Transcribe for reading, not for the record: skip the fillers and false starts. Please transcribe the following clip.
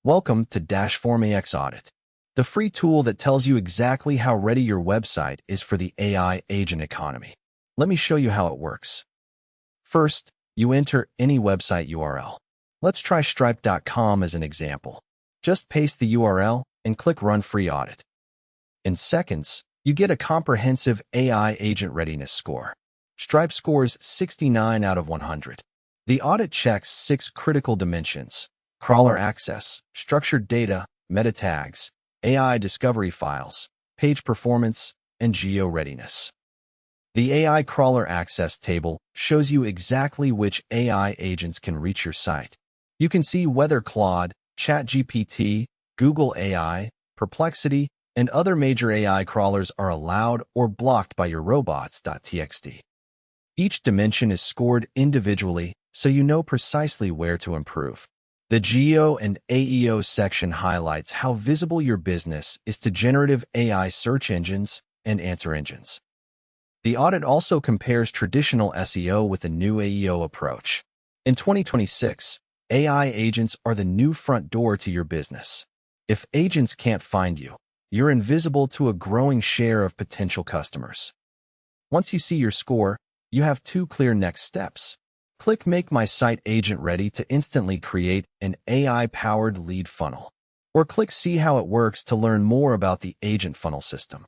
Welcome to AX Audit, the free tool that tells you exactly how ready your website is for the AI agent economy. Let me show you how it works. First, you enter any website URL. Let's try stripe.com as an example. Just paste the URL and click Run Free Audit. In seconds, you get a comprehensive AI agent readiness score. Stripe scores 69 out of 100. The audit checks 6 critical dimensions: crawler access, structured data, meta tags, AI discovery files, page performance, and geo readiness. The AI crawler access table shows you exactly which AI agents can reach your site. You can see whether Claude, ChatGPT, Google AI, Perplexity, and other major AI crawlers are allowed or blocked by your robots.txt. Each dimension is scored individually, so you know precisely where to improve. The Geo and AEO section highlights how visible your business is to generative AI search engines and answer engines. The audit also compares traditional SEO with the new AEO approach. In 2026, AI agents are the new front door to your business. If agents can't find you, you're invisible to a growing share of potential customers. Once you see your score, you have 2 clear next steps. Click Make My Site Agent Ready to instantly create an AI-powered lead funnel. Or click See How It Works to learn more about the agent funnel system.